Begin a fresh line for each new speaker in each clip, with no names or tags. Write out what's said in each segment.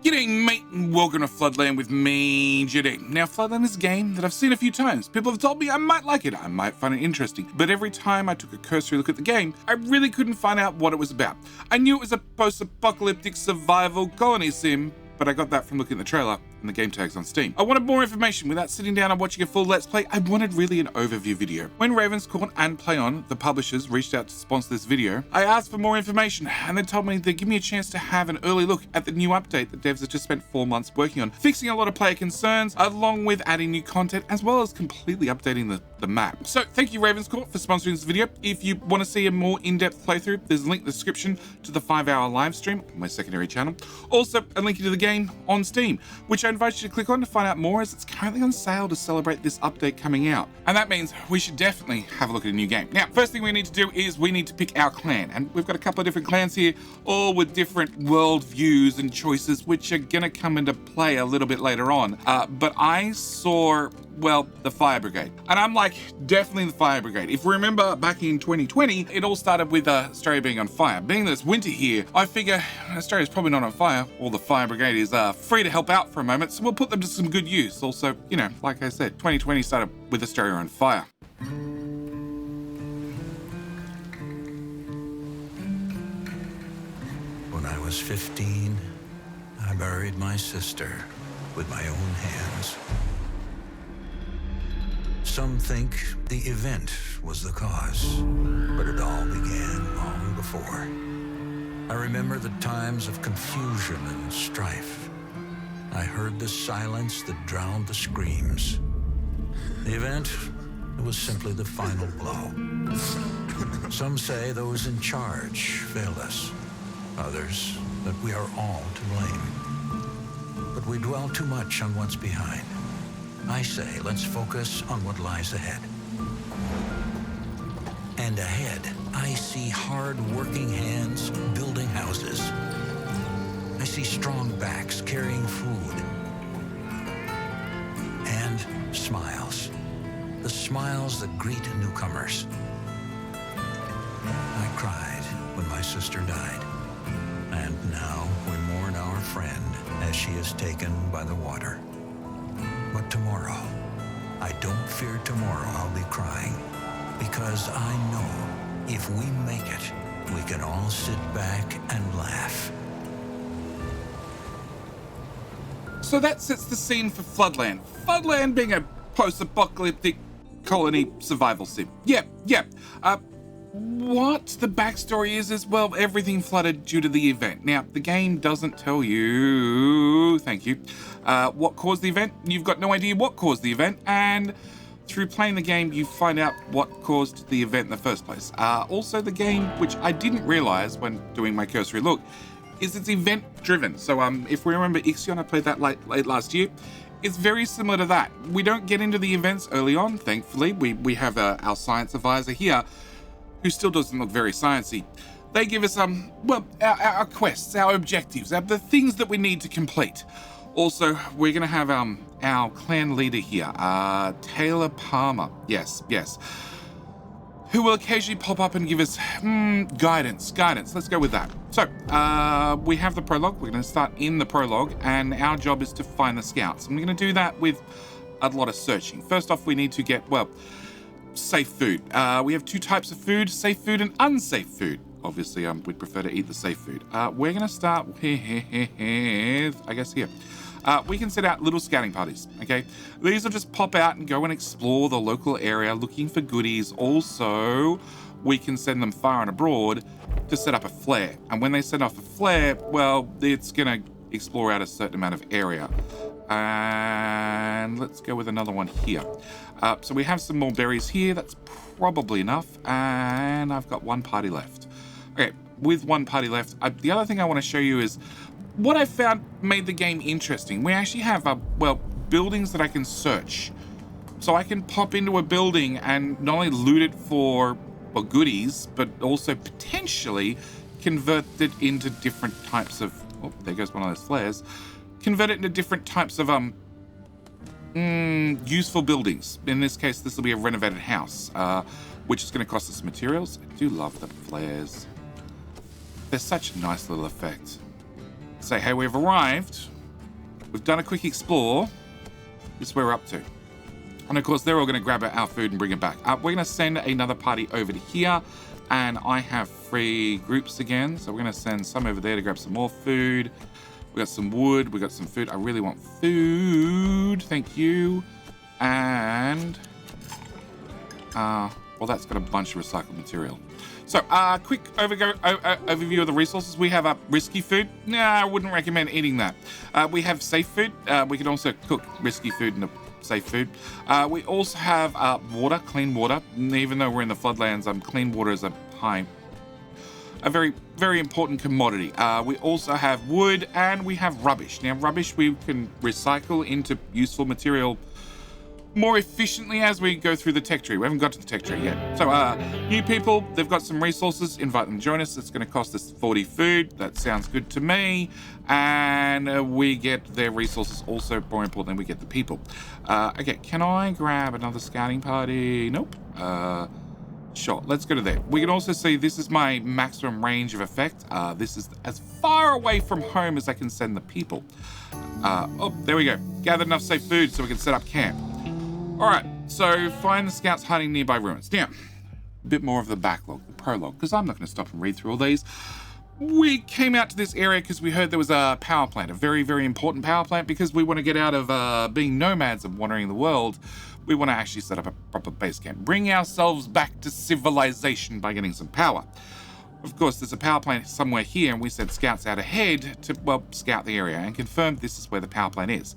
G'day mate, and welcome to Floodland with me, JD. Now Floodland is a game that I've seen a few times. People have told me I might like it, I might find it interesting, but every time I took a cursory look at the game, I really couldn't find out what it was about. I knew it was a post-apocalyptic survival colony sim, but I got that from looking at the trailer and the game tags on Steam. I wanted more information without sitting down and watching a full Let's Play. I wanted really an overview video. When Ravenscourt and PlayOn, the publishers, reached out to sponsor this video, I asked for more information and they told me they'd give me a chance to have an early look at the new update that devs have just spent 4 months working on, fixing a lot of player concerns, along with adding new content, as well as completely updating the map. So thank you Ravenscourt for sponsoring this video. If you want to see a more in-depth playthrough, there's a link in the description to the 5-hour live stream on my secondary channel. Also, a link to the game on Steam, which I invite you to click on to find out more, as it's currently on sale to celebrate this update coming out. And that means we should definitely have a look at a new game. Now, first thing we need to do is we need to pick our clan, and we've got a couple of different clans here, all with different world views and choices, which are gonna come into play a little bit later on. But I saw, well, the Fire Brigade. And I'm like, definitely the Fire Brigade. If we remember back in 2020, it all started with Australia being on fire. Being that it's winter here, I figure Australia's probably not on fire, or the Fire Brigade is free to help out for a moment, so we'll put them to some good use. Also, you know, like I said, 2020 started with Australia on fire.
When I was 15, I buried my sister with my own hands. Some think the event was the cause, but it all began long before. I remember the times of confusion and strife. I heard the silence that drowned the screams. The event, it was simply the final blow. Some say those in charge failed us. Others, that we are all to blame. But we dwell too much on what's behind. I say, let's focus on what lies ahead. And ahead, I see hard-working hands building houses. I see strong backs carrying food. And smiles. The smiles that greet newcomers. I cried when my sister died. And now we mourn our friend as she is taken by the water. But tomorrow, I don't fear tomorrow I'll be crying, because I know if we make it, we can all sit back and laugh.
So that sets the scene for Floodland. Floodland being a post-apocalyptic colony survival sim. Yep. What the backstory is, well, everything flooded due to the event. Now, the game doesn't tell you, thank you, what caused the event. You've got no idea what caused the event, and through playing the game, you find out what caused the event in the first place. Also, the game, which I didn't realize when doing my cursory look, is it's event-driven. So if we remember Ixion, I played that late last year, it's very similar to that. We don't get into the events early on, thankfully. We have our science advisor here, who still doesn't look very sciencey. They give us well, our quests, our objectives, the things that we need to complete. Also, we're gonna have our clan leader here, Taylor Palmer. Yes, who will occasionally pop up and give us guidance. Let's go with that. So we have the prologue. We're gonna start in the prologue, and our job is to find the scouts. And we're gonna do that with a lot of searching. First off, we need to get, well, safe food. We have 2 types of food, safe food and unsafe food. Obviously, we'd prefer to eat the safe food. We're gonna start with, I guess here. We can set out little scouting parties, okay? These will just pop out and go and explore the local area looking for goodies. Also, we can send them far and abroad to set up a flare. And when they set off a flare, well, it's gonna explore out a certain amount of area. And let's go with another one here. So we have some more berries here. That's probably enough. And I've got 1 party left. Okay, with 1 party left, the other thing I want to show you is what I found made the game interesting. We actually have, well, buildings that I can search. So I can pop into a building and not only loot it for, well, goodies, but also potentially convert it into different types of, oh, there goes one of those flares. Convert it into different types of useful buildings. In this case, this will be a renovated house, which is going to cost us materials. I do love the flares. They're such a nice little effect. Say, hey, we've arrived. we've done a quick explore. This is where we're up to. And of course, they're all going to grab our food and bring it back. We're going to send another party over to here. And I have 3 groups again. So we're going to send some over there to grab some more food. We got some wood. We got some food. I really want food. Thank you. And, well, that's got a bunch of recycled material. So, quick overview of the resources. We have risky food. Nah, I wouldn't recommend eating that. We have safe food. We can also cook risky food into safe food. We also have water, clean water. Even though we're in the Floodlands, clean water is a very, very important commodity. We also have wood and we have rubbish. Now, rubbish we can recycle into useful material more efficiently as we go through the tech tree. We haven't got to the tech tree yet. So, new people, they've got some resources. Invite them to join us. It's going to cost us 40 food. That sounds good to me. And we get their resources. Also, more importantly, we get the people. Okay, can I grab another scouting party? Nope. Sure, let's go to there. We can also see this is my maximum range of effect. This is as far away from home as I can send the people. Oh, there we go. Gathered enough safe food so we can set up camp. All right, so find the scouts hiding nearby ruins. Now, a bit more of the backlog, the prologue, because I'm not going to stop and read through all these. We came out to this area because we heard there was a power plant, a very, very important power plant, because we want to get out of being nomads and wandering the world. We want to actually set up a proper base camp, bring ourselves back to civilization by getting some power. Of course, there's a power plant somewhere here, and we sent scouts out ahead to, well, scout the area and confirm this is where the power plant is.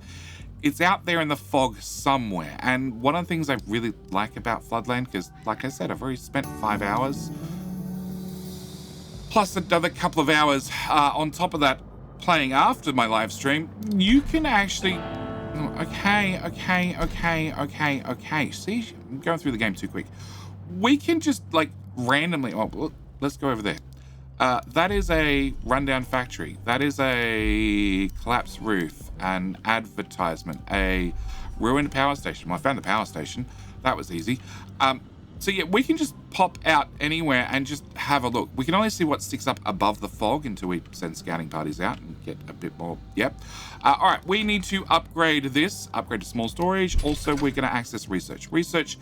It's out there in the fog somewhere, and one of the things I really like about Floodland, because, like I said, I've already spent 5 hours, plus another couple of hours on top of that playing after my live stream, you can actually... Okay. See, I'm going through the game too quick. We can just, like, randomly... Oh, let's go over there. That is a rundown factory. That is a collapsed roof, an advertisement, a ruined power station. Well, I found the power station. That was easy. So yeah, we can just pop out anywhere and just have a look. We can only see what sticks up above the fog until we send scouting parties out and get a bit more. Yep. All right, we need to upgrade this, upgrade to small storage. Also, we're going to access research. Research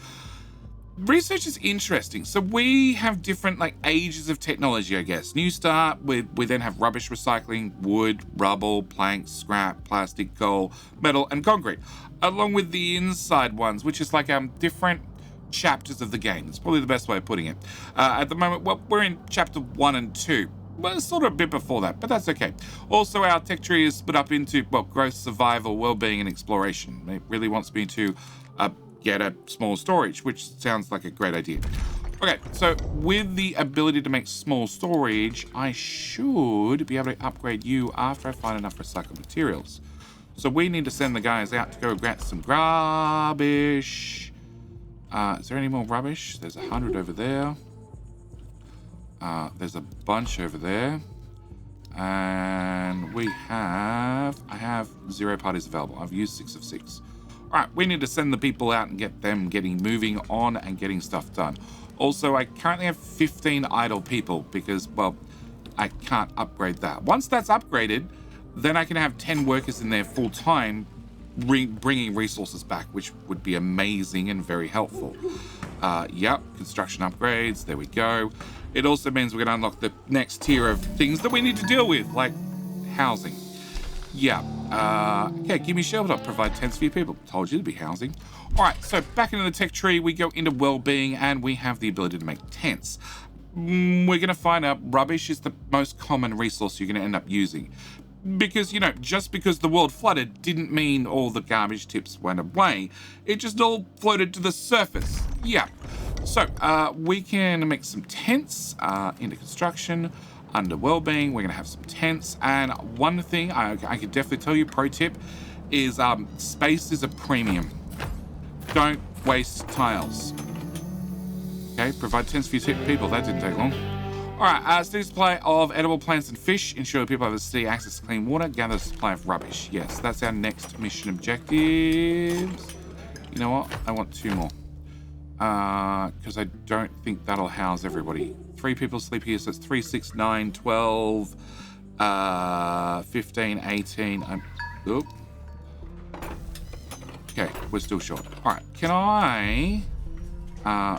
is interesting. So we have different like ages of technology, I guess. New start, we then have rubbish recycling, wood, rubble, planks, scrap, plastic, coal, metal, and concrete, along with the inside ones, which is like different chapters of the game. It's probably the best way of putting it. At the moment, well, we're in chapter 1 and 2. Well, it's sort of a bit before that, but that's okay. Also, our tech tree is split up into, well, growth, survival, well-being, and exploration. It really wants me to get a small storage, which sounds like a great idea. Okay, so with the ability to make small storage, I should be able to upgrade you after I find enough recycled materials. So we need to send the guys out to go grab some rubbish. Is there any more rubbish? There's 100 over there. There's a bunch over there. And I have 0 parties available. I've used 6 of 6. All right, we need to send the people out and get them moving on and getting stuff done. Also, I currently have 15 idle people because, well, I can't upgrade that. Once that's upgraded, then I can have 10 workers in there full time, bringing resources back, which would be amazing and very helpful. Yep, construction upgrades, there we go. It also means we're going to unlock the next tier of things that we need to deal with, like housing. Yeah, okay, give me shelter, provide tents for your people. Told you to be housing. All right, so back into the tech tree, we go into well-being, and we have the ability to make tents. We're going to find out rubbish is the most common resource you're going to end up using. Because, you know, just because the world flooded didn't mean all the garbage tips went away. It just all floated to the surface. Yeah. So, we can make some tents into construction. Under well-being, we're going to have some tents. And one thing I could definitely tell you, pro tip, is space is a premium. Don't waste tiles. Okay, provide tents for your people. That didn't take long. All right, steady supply of edible plants and fish. Ensure people have a steady access to clean water. Gather a supply of rubbish. Yes, that's our next mission objectives. You know what? I want 2 more. Because I don't think that'll house everybody. 3 people sleep here, so it's 3, 6, 9, 12, 15, 18. Okay, we're still short. All right, can I...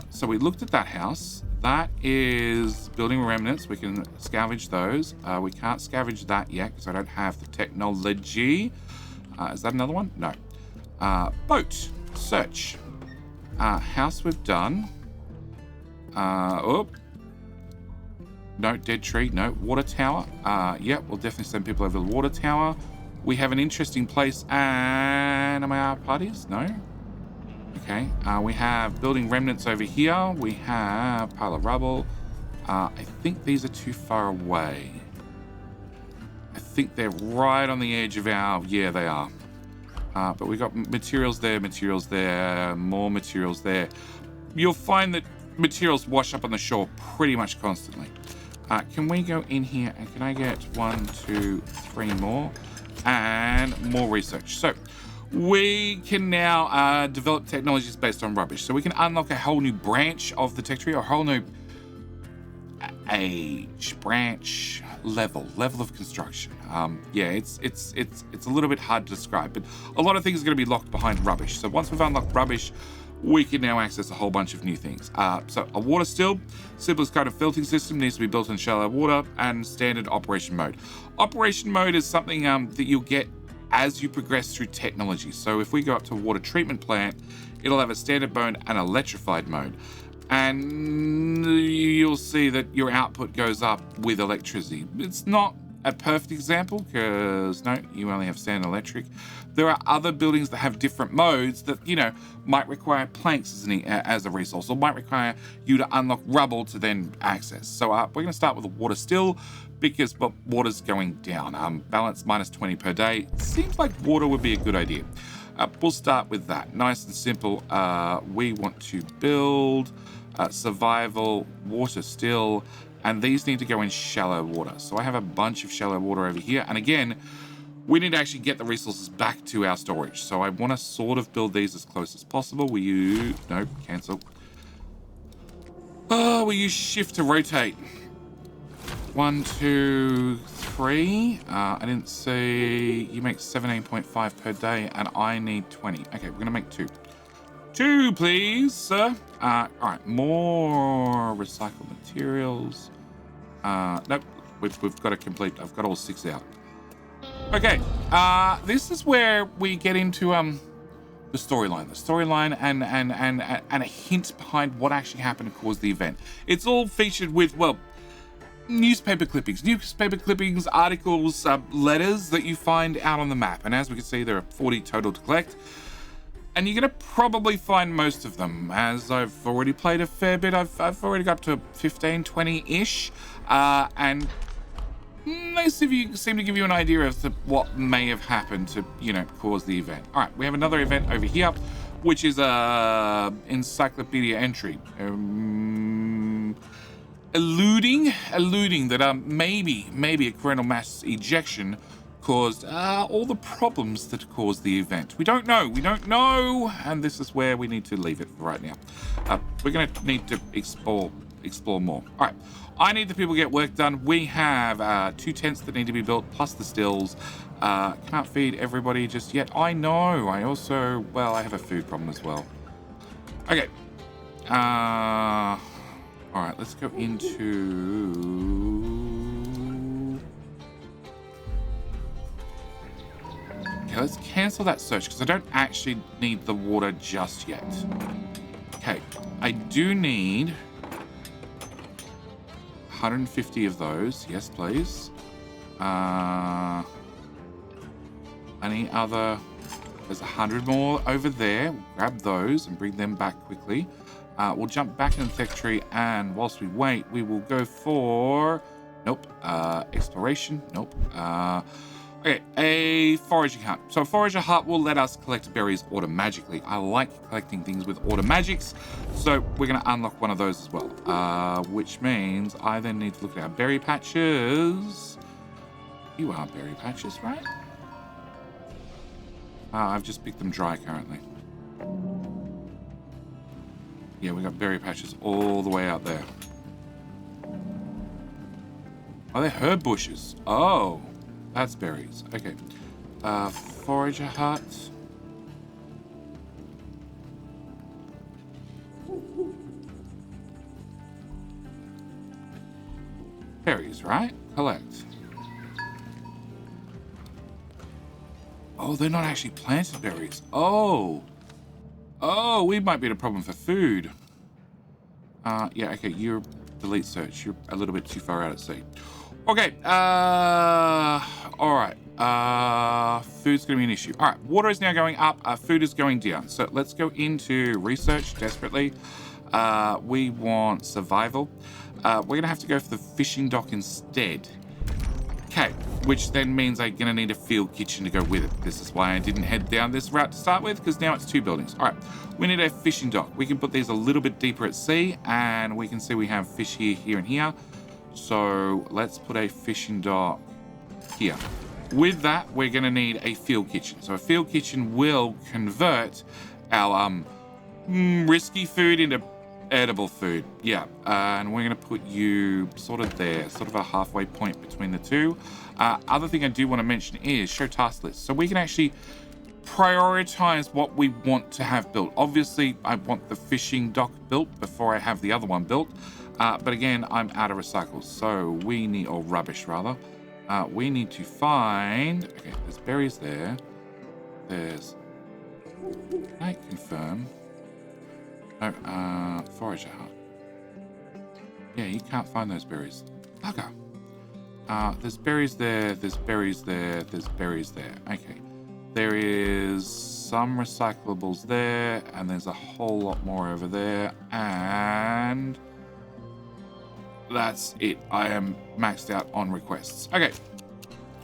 so we looked at that house. That is building remnants. We can scavenge those. We can't scavenge that yet because I don't have the technology. Is that another one? No. Boat. Search. House we've done. Oh. No, dead tree. No. Water tower. Yeah, we'll definitely send people over the water tower. We have an interesting place. And am I out of parties? No. Okay. We have building remnants over here. We have pile of rubble. I think these are too far away. I think they're right on the edge of our... Yeah, they are. But we got materials there, more materials there. You'll find that materials wash up on the shore pretty much constantly. Can we go in here and can I get 1, 2, 3 more? And more research. So we can now develop technologies based on rubbish. So we can unlock a whole new branch of the tech tree, or a whole new age, branch, level of construction. Yeah, it's a little bit hard to describe, but a lot of things are going to be locked behind rubbish. So once we've unlocked rubbish, we can now access a whole bunch of new things. So a water still, simplest kind of filtering system, needs to be built in shallow water, and standard operation mode. Operation mode is something that you'll get as you progress through technology. So if we go up to a water treatment plant, it'll have a standard mode and electrified mode. And you'll see that your output goes up with electricity. It's not a perfect example because, no, you only have standard electric. There are other buildings that have different modes that, you know, might require planks as a resource, or might require you to unlock rubble to then access. So we're going to start with a water still because water's going down. Balance -20 per day. Seems like water would be a good idea. We'll start with that. Nice and simple. We want to build survival, water still, and these need to go in shallow water. So I have a bunch of shallow water over here. And again, we need to actually get the resources back to our storage. So I want to sort of build these as close as possible. We use... No, cancel. We use shift to rotate. 1, 2, 3. I didn't see... You make 17.5 per day, and I need 20. Okay, we're going to make 2. 2, please, sir. All right, more recycled materials. Nope, we've got to complete... I've got all 6 out. Okay, this is where we get into the storyline and a hint behind what actually happened to cause the event. It's all featured with, well, newspaper clippings, articles, letters that you find out on the map. And as we can see, there are 40 total to collect. And you're going to probably find most of them. As I've already played a fair bit, I've already got up to 15, 20-ish. And they seem to give you an idea of what may have happened to, you know, cause the event. All right, we have another event over here, which is a encyclopedia entry. Alluding that maybe a coronal mass ejection caused all the problems that caused the event. We don't know, and this is where we need to leave it for right now. We're going to need to explore more. All right, I need the people to get work done. We have 2 tents that need to be built, plus the stills. Can't feed everybody just yet. I know. I also, well, I have a food problem as well. Okay. All right, let's go into... Okay, let's cancel that search because I don't actually need the water just yet. Okay, I do need 150 of those. Yes, please. Any other? There's 100 more over there. We'll grab those and bring them back quickly. We'll jump back in the tech tree, and whilst we wait, we will go for... Nope. Exploration. Nope. Okay, a foraging hut. So a forager hut will let us collect berries automagically. I like collecting things with automagics, so we're going to unlock one of those as well. Which means I then need to look at our berry patches. You are berry patches, right? I've just picked them dry currently. Yeah, we got berry patches all the way out there. Oh, they're herb bushes. Oh, that's berries. Okay. Forager hut. berries, right? Collect. Oh, they're not actually planted berries. Oh. Oh, we might be the problem for food. Yeah, okay, you're delete search. You're a little bit too far out at sea. Okay, all right. Food's gonna be an issue. All right, water is now going up. Food is going down. So let's go into research desperately. We want survival. We're gonna have to go for the fishing dock instead. Okay, which then means I'm gonna need a field kitchen to go with it. This is why I didn't head down this route to start with, because now it's 2 buildings. All right, we need a fishing dock. We can put these a little bit deeper at sea, and we can see we have fish here, here, and here. So let's put a fishing dock here. With that, we're gonna need a field kitchen. So a field kitchen will convert our risky food into edible food. Yeah, and we're going to put you sort of there, sort of a halfway point between the two. Other thing I do want to mention is show task list. So we can actually prioritize what we want to have built. Obviously, I want the fishing dock built before I have the other one built. But again, I'm out of recycles. So we need, or rubbish rather. We need to find, okay, there's berries there. There's, can I confirm? No, forager hut. Yeah, you can't find those berries. Bugger. There's berries there, there's berries there, there's berries there. Okay. There is some recyclables there, and there's a whole lot more over there, and that's it. I am maxed out on requests. Okay.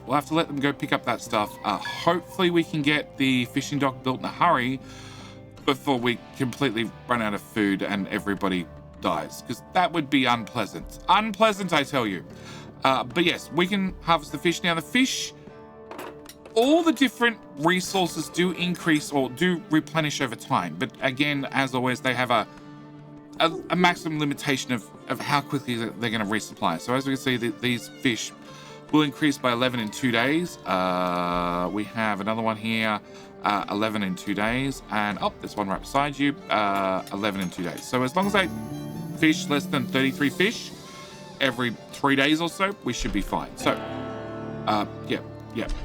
We'll have to let them go pick up that stuff. Hopefully we can get the fishing dock built in a hurry before we completely run out of food and everybody dies, because that would be unpleasant. Unpleasant, I tell you. But yes, we can harvest the fish. Now, the fish, all the different resources do increase or do replenish over time. But again, as always, they have a maximum limitation of how quickly they're going to resupply. So as we can see, these fish will increase by 11 in 2 days. We have another one here, 11 in 2 days. And, oh, there's one right beside you, 11 in 2 days. So as long as I fish less than 33 fish every 3 days or so, we should be fine. So, yeah,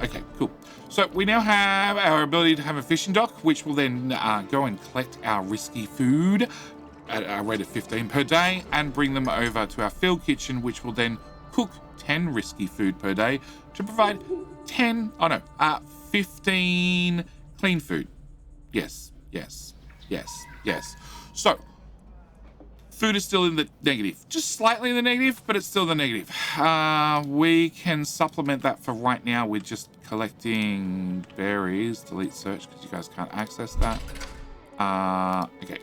okay, cool. So we now have our ability to have a fishing dock, which will then go and collect our risky food at a rate of 15 per day and bring them over to our field kitchen, which will then cook 10 risky food per day to provide 15 clean food. Yes. So, food is still in the negative. Just slightly in the negative, but it's still the negative. We can supplement that for right now with just collecting berries. Delete search because you guys can't access that. Okay.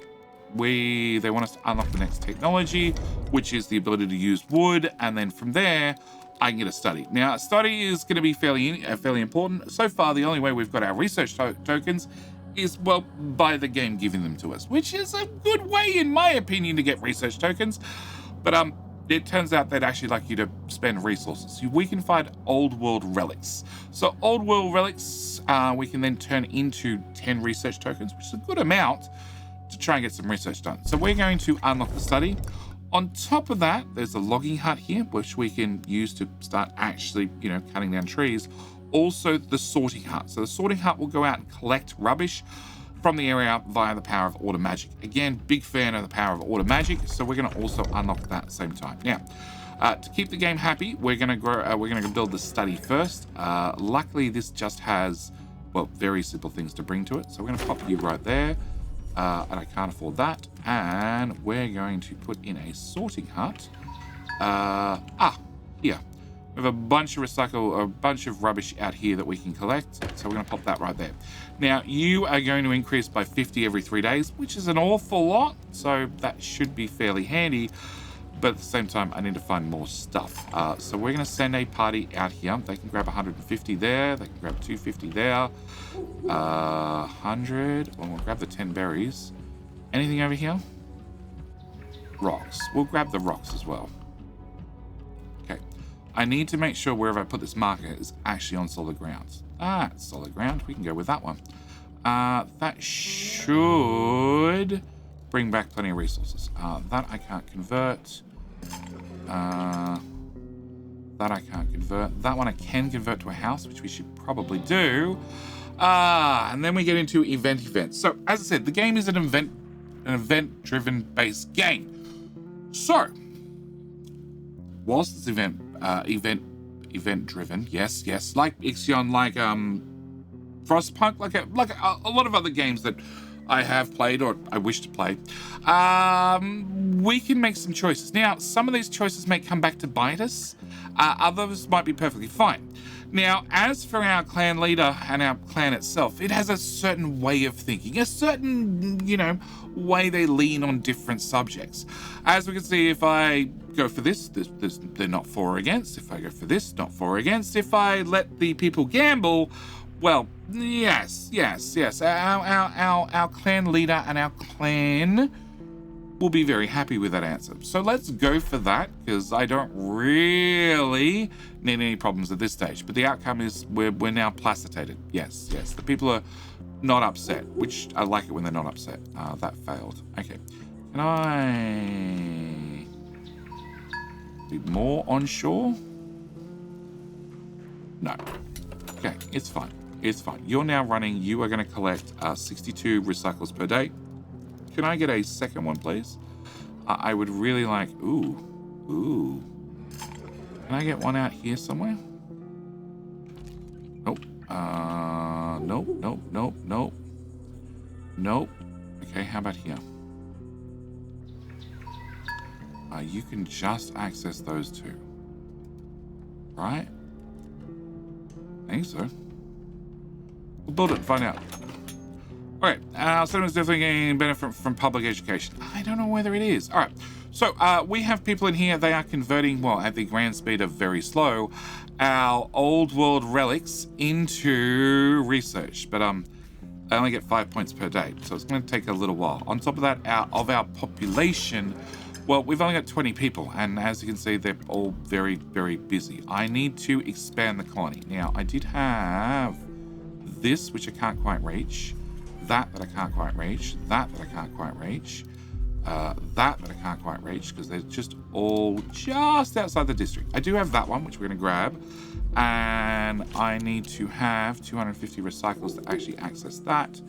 They want us to unlock the next technology, which is the ability to use wood, and then from there, I can get a study. Now, a study is going to be fairly important. So far, the only way we've got our research tokens is, well, by the game giving them to us, which is a good way, in my opinion, to get research tokens. But it turns out they'd actually like you to spend resources. We can find old world relics. So old world relics, we can then turn into 10 research tokens, which is a good amount to try and get some research done. So we're going to unlock the study. On top of that, there's a logging hut here, which we can use to start actually, cutting down trees. Also the sorting hut. So the sorting hut will go out and collect rubbish from the area via the power of auto magic. Again, big fan of the power of auto magic, so we're going to also unlock that at the same time. Now, to keep the game happy, we're going to build the study first. Luckily, this just has, well, very simple things to bring to it. So we're going to pop you right there. And I can't afford that. And we're going to put in a sorting hut. Here. We have a bunch of rubbish out here that we can collect. So we're going to pop that right there. Now, you are going to increase by 50 every 3 days, which is an awful lot. So that should be fairly handy. But at the same time, I need to find more stuff. So we're going to send a party out here. They can grab 150 there. They can grab 250 there. 100. Well, we'll grab the 10 berries. Anything over here? Rocks. We'll grab the rocks as well. Okay. I need to make sure wherever I put this marker is actually on solid ground. It's solid ground. We can go with that one. That should bring back plenty of resources. That I can't convert. That I can't convert. That one I can convert to a house, which we should probably do. And then we get into events. So, as I said, the game is an event-driven based game. So, whilst it's event-driven, yes, like Ixion, like Frostpunk, like a lot of other games that I have played or I wish to play, we can make some choices. Now, some of these choices may come back to bite us. Others might be perfectly fine. Now, as for our clan leader and our clan itself, it has a certain way of thinking, a certain, way they lean on different subjects. As we can see, if I go for this, they're not for or against. If I go for this, not for or against. If I let the people gamble, well, yes. Our clan leader and our clan will be very happy with that answer. So let's go for that, because I don't really need any problems at this stage. But the outcome is we're now placidated. Yes. The people are not upset, which I like it when they're not upset. That failed. Okay. Can I be more onshore? No. Okay, it's fine. You're now running. You are going to collect 62 recycles per day. Can I get a second one, please? I would really like... Ooh. Can I get one out here somewhere? Nope. Nope. Okay, how about here? You can just access those two. Right? I think so. We'll build it and find out. Alright, our settlement is definitely getting benefit from public education. I don't know whether it is. Alright, so we have people in here. They are converting, well, at the grand speed of very slow, our old world relics into research. But they only get 5 points per day, so it's going to take a little while. On top of that, of our population, well, we've only got 20 people, and as you can see, they're all very, very busy. I need to expand the colony. Now, I did have this, which I can't quite reach. That I can't quite reach, that I can't quite reach, that I can't quite reach, because they're just all just outside the district. I do have that one, which we're going to grab, and I need to have 250 recycles to actually access that.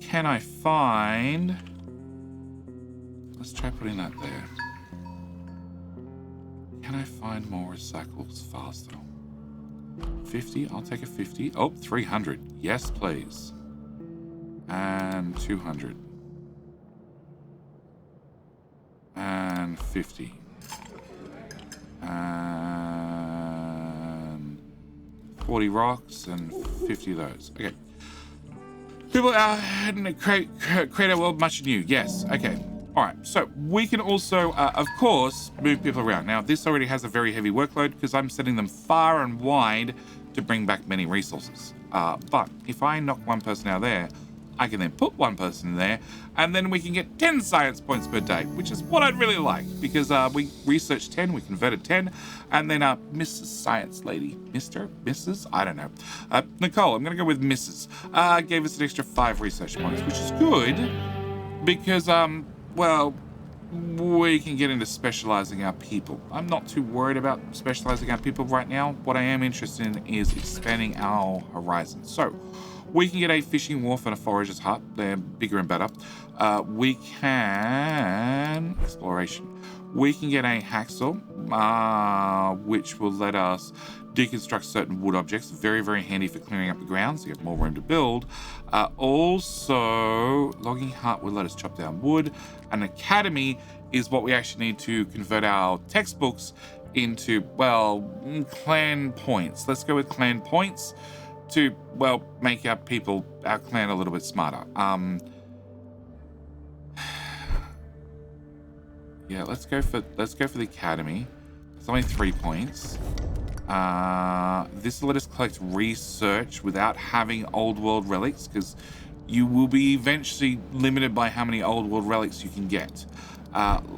Can I find... Let's try putting that there. Can I find more recycles faster? 50, I'll take a 50. Oh, 300. Yes, please. And 200. And 50. And 40 rocks and 50 of those. Okay. People create our world much new. Yes. Okay. All right. So we can also, of course, move people around. Now, this already has a very heavy workload because I'm sending them far and wide to bring back many resources. But if I knock one person out there, I can then put one person in there, and then we can get 10 science points per day, which is what I'd really like, because we researched 10, we converted 10, and then Mrs. Science Lady, Mr., Mrs., I don't know. Nicole, I'm going to go with Mrs., gave us an extra 5 research points, which is good, because, well, we can get into specializing our people. I'm not too worried about specializing our people right now. What I am interested in is expanding our horizons. So, we can get a fishing wharf and a forager's hut. They're bigger and better. We can... Exploration. We can get a hacksaw, which will let us deconstruct certain wood objects. Very, very handy for clearing up the ground, so you have more room to build. Also, logging hut will let us chop down wood. An academy is what we actually need to convert our textbooks into, well, clan points. Let's go with clan points to, well, make our people, our clan a little bit smarter. Yeah, let's go for the academy. It's only 3 points. This will let us collect research without having old world relics, because you will be eventually limited by how many old world relics you can get.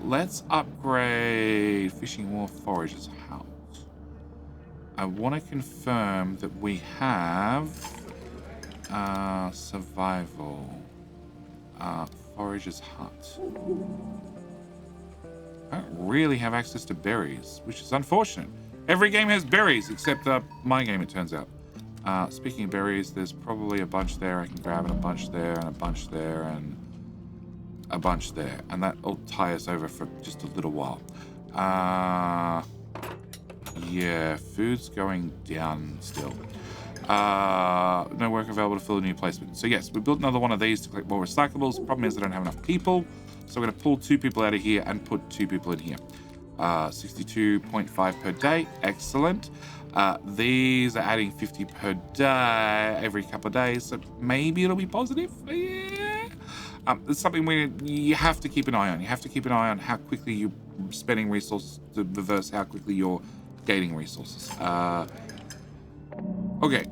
Let's upgrade fishing wharf forager's hut. I want to confirm that we have survival, forager's hut. I don't really have access to berries, which is unfortunate. Every game has berries, except my game, it turns out. Speaking of berries, there's probably a bunch there I can grab, and a bunch there, and a bunch there, and a bunch there. And that'll tie us over for just a little while. Yeah, food's going down still. No work available to fill a new placement. So yes, we built another one of these to collect more recyclables. Problem is I don't have enough people. So we're going to pull 2 people out of here and put 2 people in here. 62.5 per day. Excellent. These are adding 50 per day every couple of days. So maybe it'll be positive. Yeah. It's something you have to keep an eye on. You have to keep an eye on how quickly you're spending resources to reverse how quickly you're gaining resources. Okay.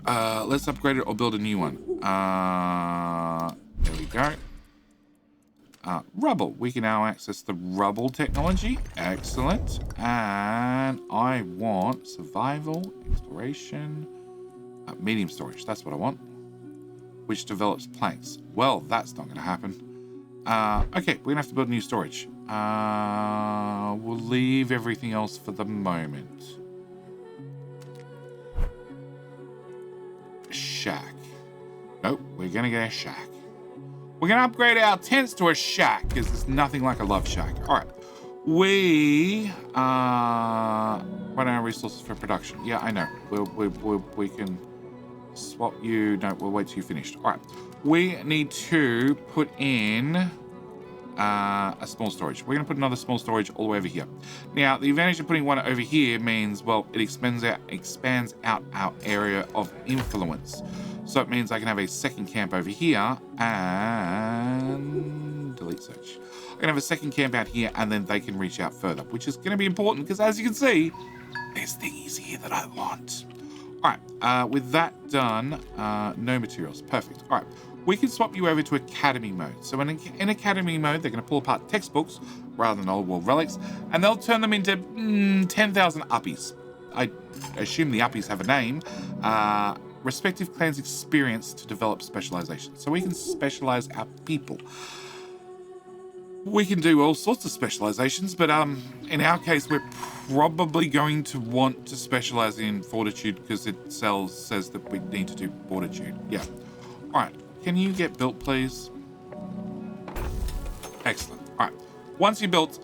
Let's upgrade it or build a new one. There we go. Rubble. We can now access the rubble technology. Excellent. And I want survival, exploration, medium storage. That's what I want. Which develops planks. Well, that's not going to happen. Okay, we're going to have to build new storage. We'll leave everything else for the moment. Shack. Nope, we're going to get a shack. We're going to upgrade our tents to a shack because there's nothing like a love shack. All right. We run our resources for production. Yeah, I know. We can swap you. No, we'll wait till you're finished. All right. We need to put in a small storage. We're going to put another small storage all the way over here. Now, the advantage of putting one over here means, well, it expands out our area of influence. So it means I can have a second camp over here and delete search. I can have a second camp out here and then they can reach out further, which is going to be important because as you can see, there's things here that I want. All right, with that done, no materials, perfect. All right, we can swap you over to Academy mode. So in Academy mode, they're going to pull apart textbooks rather than old world relics, and they'll turn them into 10,000 uppies. I assume the uppies have a name. Respective clans experience to develop specialization. So we can specialize our people. We can do all sorts of specializations, but in our case, we're probably going to want to specialize in fortitude because it says that we need to do fortitude. Yeah. All right. Can you get built, please? Excellent. All right. Once you're built,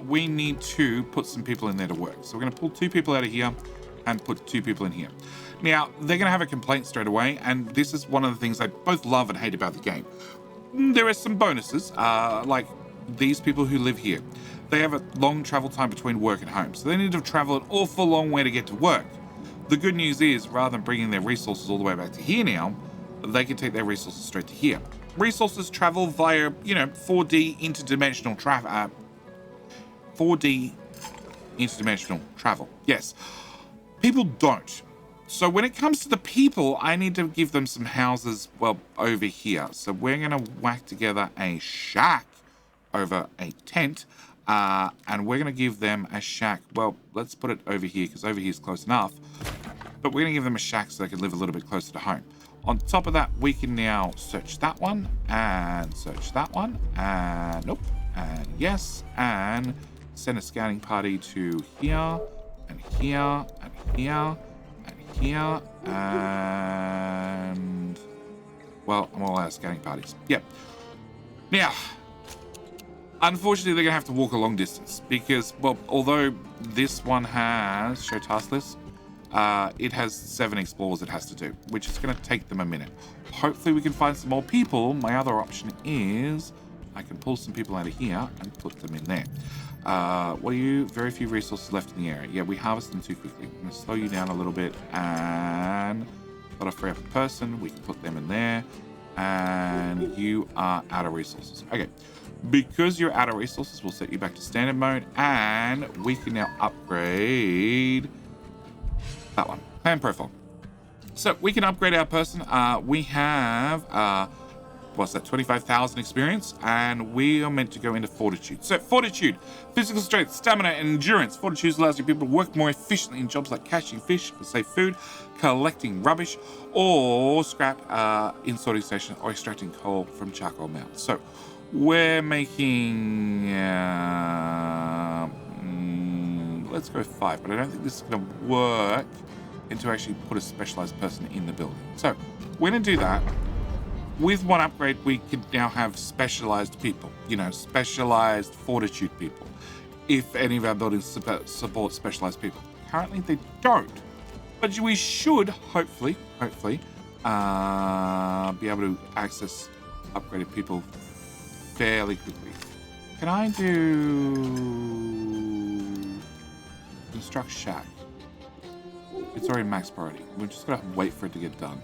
we need to put some people in there to work. So we're going to pull 2 people out of here and put 2 people in here. Now, they're going to have a complaint straight away, and this is one of the things I both love and hate about the game. There are some bonuses, like these people who live here. They have a long travel time between work and home, so they need to travel an awful long way to get to work. The good news is, rather than bringing their resources all the way back to here now, they can take their resources straight to here. Resources travel via, 4D interdimensional travel. 4D interdimensional travel. Yes. People don't. So when it comes to the people, I need to give them some houses, well, over here. So we're going to whack together a shack over a tent, and we're going to give them a shack. Well, let's put it over here because over here is close enough. But we're going to give them a shack so they can live a little bit closer to home. On top of that, we can now search that one and search that one and nope and yes and send a scouting party to here and here and here and here and well, I'm all out of scouting parties. Yep. Now, unfortunately, they're going to have to walk a long distance because, well, although this one has show task list, it has 7 explorers it has to do, which is going to take them a minute. Hopefully we can find some more people. My other option is I can pull some people out of here and put them in there. What are you? Very few resources left in the area. Yeah, we harvest them too quickly. I'm going to slow you down a little bit and got a free up a person. We can put them in there and you are out of resources. Okay. Because you're out of resources, we'll set you back to standard mode and we can now upgrade that one, clan profile. So we can upgrade our person. We have, what's that, 25,000 experience, and we are meant to go into fortitude. So fortitude, physical strength, stamina, and endurance. Fortitude allows your people to work more efficiently in jobs like catching fish for safe food, collecting rubbish, or scrap in sorting station, or extracting coal from charcoal mounds. So we're making let's go 5, but I don't think this is going to work into actually put a specialized person in the building. So we're going to do that. With one upgrade, we can now have specialized people, you know, specialized fortitude people, if any of our buildings support specialized people. Currently, they don't, but we should hopefully be able to access upgraded people fairly quickly. Can I do construct shack? It's already max priority. We're just gonna wait for it to get done.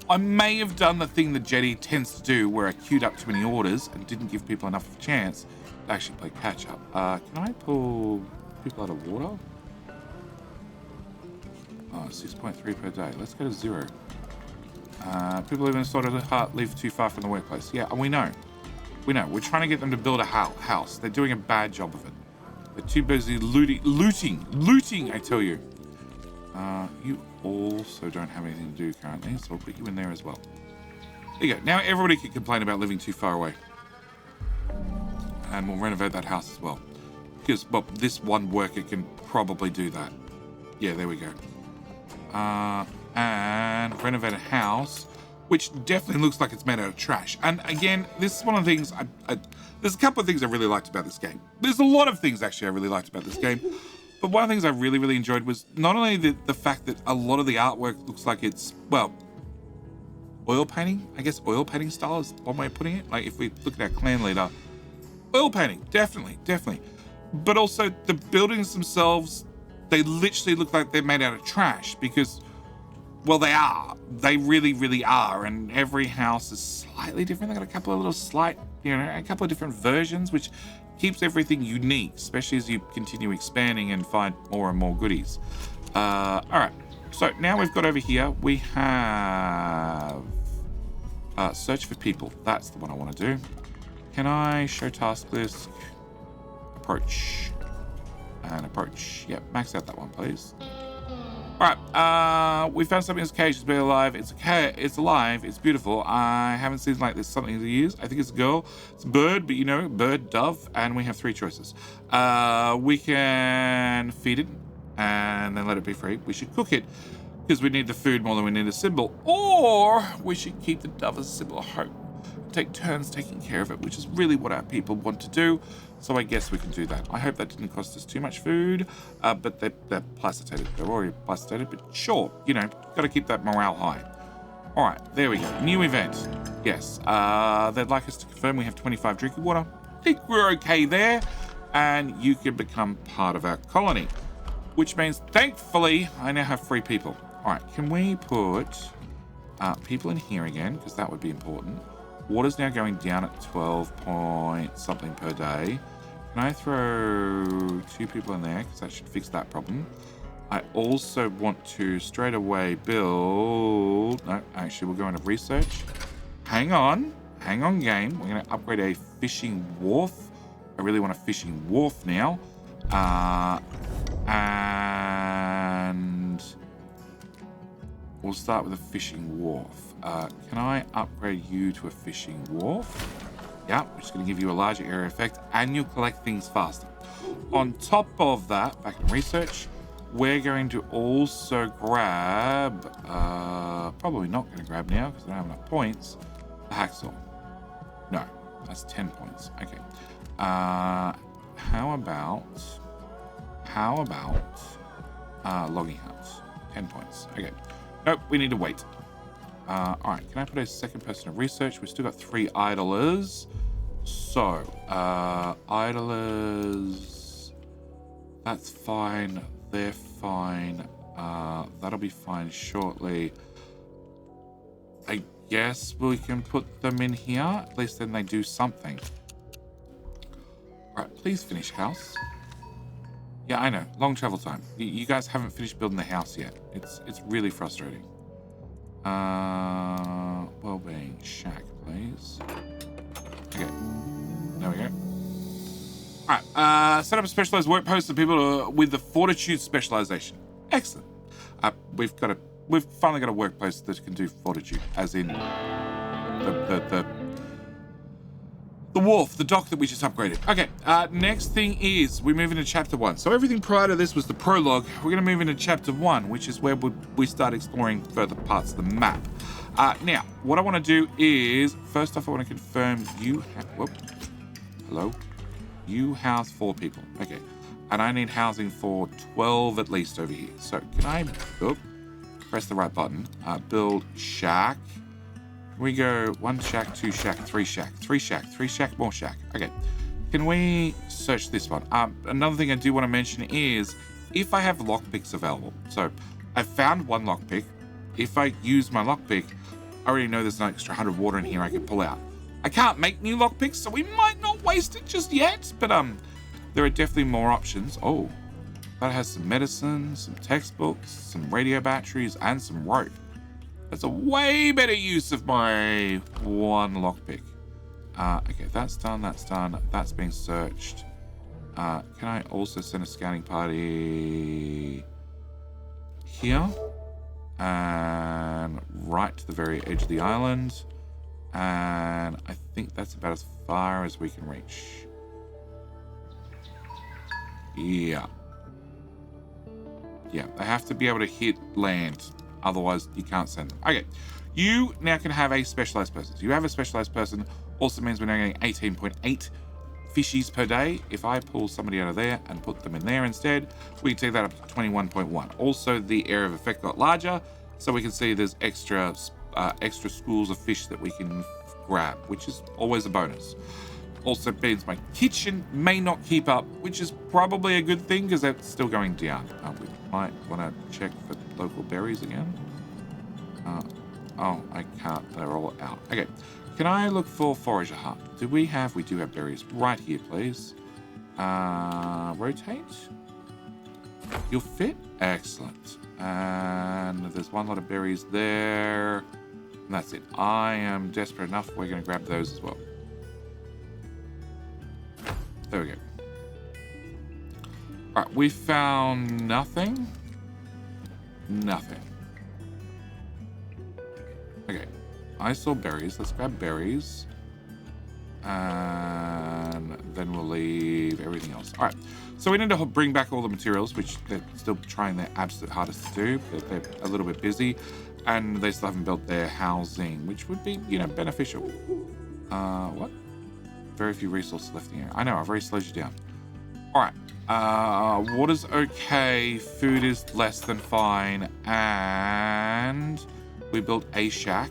I may have done the thing that Jetty tends to do, where I queued up too many orders and didn't give people enough of a chance to actually play catch up. Can I pull people out of water? 6.3 per day. Let's go to 0. People living in sort of heart live too far from the workplace. Yeah, we know. We're trying to get them to build a house. They're doing a bad job of it. They're too busy looting, I tell you. You also don't have anything to do currently, so I'll put you in there as well. There you go. Now everybody can complain about living too far away. And we'll renovate that house as well. Because, well, this one worker can probably do that. Yeah, there we go. And renovate a house, which definitely looks like it's made out of trash. And again, this is one of the things, there's a couple of things I really liked about this game. There's a lot of things, actually, I really liked about this game. But one of the things I really, really enjoyed was not only the fact that a lot of the artwork looks like it's, well, oil painting. I guess oil painting style is one way of putting it. Like, if we look at our clan leader, oil painting, definitely. But also, the buildings themselves, they literally look like they're made out of trash because, well, they are. They really, really are. And every house is slightly different. They got a couple of little a couple of different versions, which keeps everything unique, especially as you continue expanding and find more and more goodies. All right. So now we've got over here, we have search for people. That's the one I want to do. Can I show task list? Approach. And approach. Yep, max out that one, please. All right, we found something in this cage. It's been alive. It's alive. It's beautiful. I haven't seen like this something to use. I think it's a girl. It's a bird, but you know, bird, dove, and we have 3 choices. We can feed it and then let it be free. We should cook it because we need the food more than we need a symbol, or we should keep the dove as a symbol of hope. Take turns taking care of it, which is really what our people want to do. So I guess we can do that. I hope that didn't cost us too much food, but they're plasticitated. They're already plasticitated, but sure, you know, got to keep that morale high. All right, there we go. New event. Yes, they'd like us to confirm we have 25 drinking water. I think we're okay there, and you can become part of our colony, which means, thankfully, I now have 3 people. All right, can we put people in here again, because that would be important. Water's now going down at 12 point something per day. Can I throw 2 people in there? Because that should fix that problem. I also want to straight away build... No, actually, we'll go into research. Hang on, game. We're going to upgrade a fishing wharf. I really want a fishing wharf now. And we'll start with a fishing wharf. Can I upgrade you to a fishing wharf? Yeah, which is going to give you a larger area effect, and you'll collect things faster. On top of that, back in research, we're going to also grab, probably not going to grab now because I don't have enough points, the hacksaw. No, that's 10 points. Okay. How about logging house? 10 points. Okay. Nope, we need to wait. All right, can I put a second person of research? We've still got 3 idlers. So, idlers, that's fine. They're fine. That'll be fine shortly. I guess we can put them in here. At least then they do something. All right, please finish house. Yeah, I know. Long travel time. You guys haven't finished building the house yet. It's really frustrating. Wellbeing shack, please. Okay. There we go. All right. Set up a specialized work post for people with the fortitude specialization. Excellent. We've finally got a work post that can do fortitude, as in The wharf, the dock that we just upgraded. Okay, next thing is we move into chapter 1. So everything prior to this was the prologue. We're going to move into chapter 1, which is where we start exploring further parts of the map. Now, what I want to do is, first off, I want to confirm you have... Hello? You house 4 people. Okay. And I need housing for 12 at least over here. So can I... press the right button. Build shack. We go 1 shack, 2 shack, 3 shack, 3 shack, 3 shack, more shack. Okay. Can we search this one? Another thing I do want to mention is if I have lockpicks available. So I found 1 lockpick. If I use my lockpick, I already know there's an extra 100 water in here I can pull out. I can't make new lockpicks, so we might not waste it just yet. But there are definitely more options. Oh, that has some medicine, some textbooks, some radio batteries, and some rope. That's a way better use of my 1 lockpick. Okay, that's done, that's being searched. Can I also send a scouting party here? And right to the very edge of the island. And I think that's about as far as we can reach. Yeah. Yeah, they have to be able to hit land. Otherwise, you can't send them. Okay, you now can have a specialized person. So you have a specialized person. Also means we're now getting 18.8 fishies per day. If I pull somebody out of there and put them in there instead, we can take that up to 21.1. Also, the area of effect got larger, so we can see there's extra schools of fish that we can grab, which is always a bonus. Also means my kitchen may not keep up, which is probably a good thing because that's still going down. We might want to check for local berries again. Oh, I can't. They're all out. Okay. Can I look for forager hut? We do have berries right here, please. Rotate. You'll fit? Excellent. And there's 1 lot of berries there. And that's it. I am desperate enough. We're going to grab those as well. There we go. Alright, we found nothing. Nothing. Okay. I saw berries. Let's grab berries. And then we'll leave everything else. Alright. So we need to bring back all the materials, which they're still trying their absolute hardest to do, but they're a little bit busy. And they still haven't built their housing, which would be, beneficial. What? Very few resources left in here. I know, I've already slowed you down. Alright. Water's okay. Food is less than fine. And we built a shack.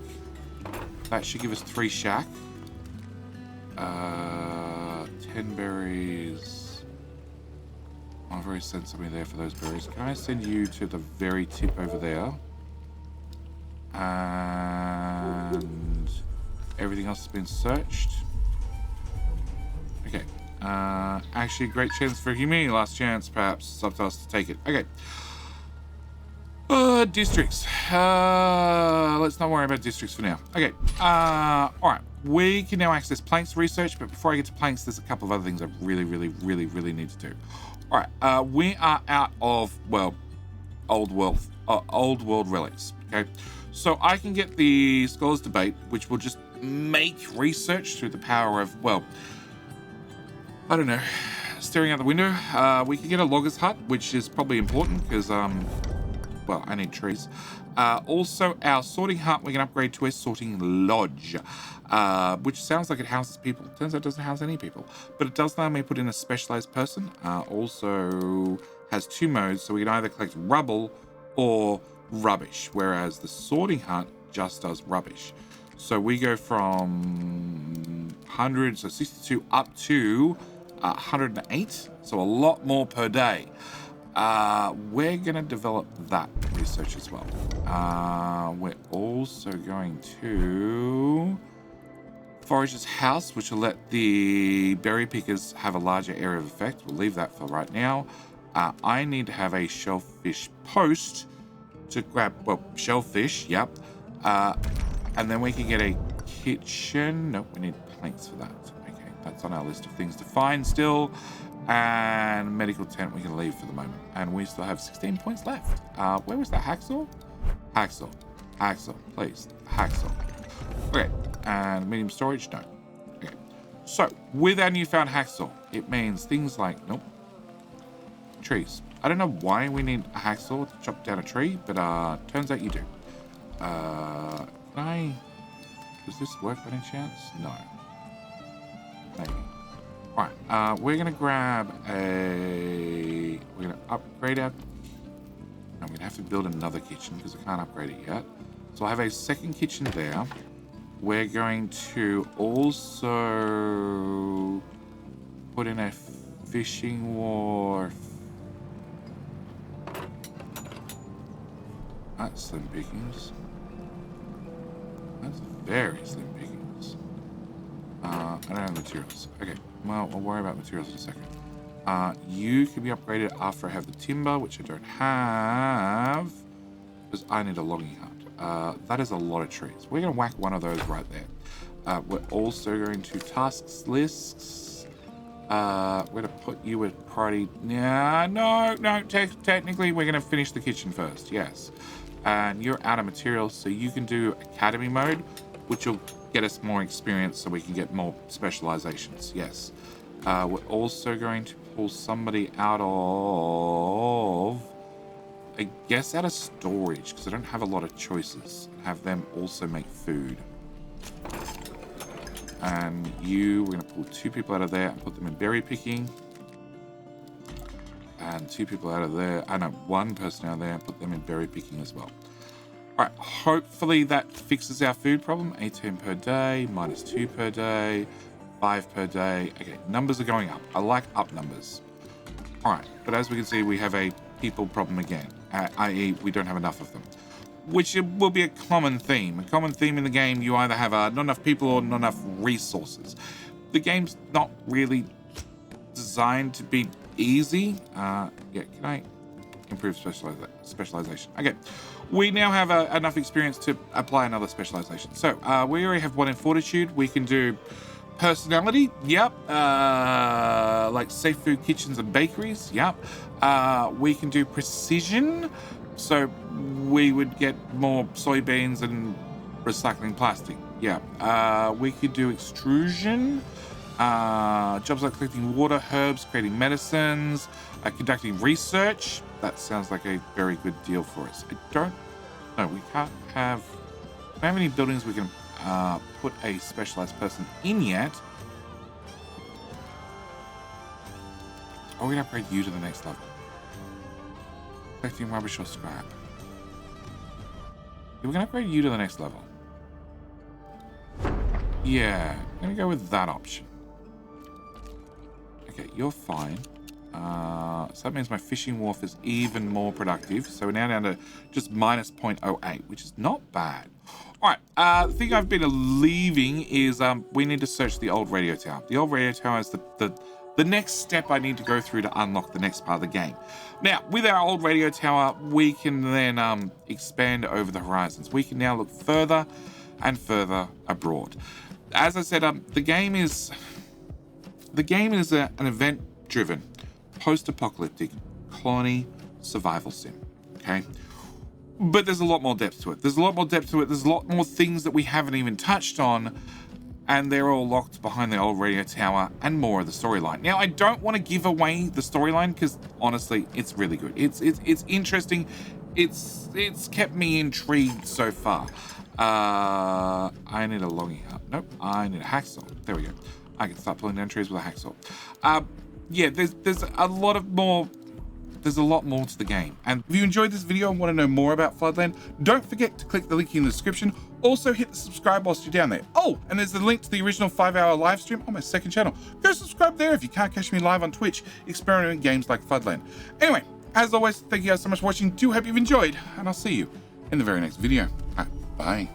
That should give us 3 shack. 10 berries. I've already sent somebody there for those berries. Can I send you to the very tip over there? And everything else has been searched. Okay. Actually, great chance for humidity. Last chance, perhaps. Up to us to take it. Okay. Districts. Let's not worry about districts for now. Okay. Alright. We can now access planks research, but before I get to planks, there's a couple of other things I really need to do. Alright. We are out of, old world relics. Okay. So I can get the Scholars Debate, which will just make research through the power of, I don't know, staring out the window. We can get a logger's hut, which is probably important because, I need trees. Also, our sorting hut, we can upgrade to a sorting lodge, which sounds like it houses people. Turns out it doesn't house any people, but it does allow me to put in a specialized person. Also has 2 modes, so we can either collect rubble or rubbish, whereas the sorting hut just does rubbish. So we go from 100, so 62 up to 108, so a lot more per day. We're going to develop that research as well. We're also going to Forager's House, which will let the berry pickers have a larger area of effect. We'll leave that for right now. I need to have a shellfish post to grab, shellfish, yep. And then we can get a kitchen. Nope, we need planks for that. Okay, that's on our list of things to find still. And medical tent we can leave for the moment. And we still have 16 points left. Where was that? Hacksaw? Hacksaw, please. Hacksaw. Okay, and medium storage? No. Okay. So, with our newfound hacksaw, it means things like, nope, trees. I don't know why we need a hacksaw to chop down a tree, but turns out you do. Does this work by any chance? No. Maybe. Alright, we're gonna grab we're gonna upgrade our... I'm gonna have to build another kitchen because I can't upgrade it yet. So I have a second kitchen there. We're going to also put in a fishing wharf. That's slim pickings. That's very slim pickings. I don't have materials. Okay, well, we'll worry about materials in a second. You can be upgraded after I have the timber, which I don't have, because I need a logging hut. That is a lot of trees. We're going to whack one of those right there. We're also going to tasks lists. We're going to put you with priority. No. Technically, we're going to finish the kitchen first. Yes. And you're out of materials, so you can do academy mode, which will get us more experience so we can get more specializations. Yes. We're also going to pull somebody out of, I guess, out of storage, because I don't have a lot of choices. Have them also make food. And we're going to pull 2 people out of there and put them in berry picking. And 2 people out of there. I know, 1 person out of there and put them in berry picking as well. Alright, hopefully that fixes our food problem. 18 per day, -2 per day, 5 per day. Okay, numbers are going up. I like up numbers. Alright, but as we can see, we have a people problem again, i.e. we don't have enough of them, which will be a common theme. A common theme in the game, you either have not enough people or not enough resources. The game's not really designed to be easy. Yeah, can I improve specialization? Okay, we now have enough experience to apply another specialization. So we already have 1 in fortitude. We can do personality, yep. Like safe food kitchens and bakeries, yep. We can do precision, so we would get more soybeans and recycling plastic, yeah. We could do extrusion, jobs like collecting water, herbs, creating medicines, conducting research. That sounds like a very good deal for us. I don't know, we don't have any buildings we can put a specialized person in yet. Are we going to upgrade you to the next level? Collecting rubbish or scrap. We're going to upgrade you to the next level. Yeah, I'm going to go with that option. Okay, you're fine. So that means my fishing wharf is even more productive. So we're now down to just -0.08, which is not bad. Alright, the thing I've been leaving is we need to search the old radio tower. The old radio tower is the next step I need to go through to unlock the next part of the game. Now, with our old radio tower, we can then expand over the horizons. We can now look further and further abroad. As I said, the game is an event-driven, post-apocalyptic colony survival sim. Okay. But there's a lot more depth to it. There's a lot more things that we haven't even touched on, and they're all locked behind the old radio tower and more of the storyline. Now, I don't want to give away the storyline because honestly, it's really good. It's interesting. It's kept me intrigued so far. I need a logging hut. Nope, I need a hacksaw. There we go. I can start pulling down trees with a hacksaw. Yeah, there's a lot more. There's a lot more to the game. And if you enjoyed this video and want to know more about Floodland, don't forget to click the link in the description. Also hit the subscribe whilst you're down there. Oh, and there's the link to the original 5-hour live stream on my second channel. Go subscribe there if you can't catch me live on Twitch, experimenting with games like Floodland. Anyway, as always, thank you guys so much for watching. Do hope you've enjoyed, and I'll see you in the very next video. Bye.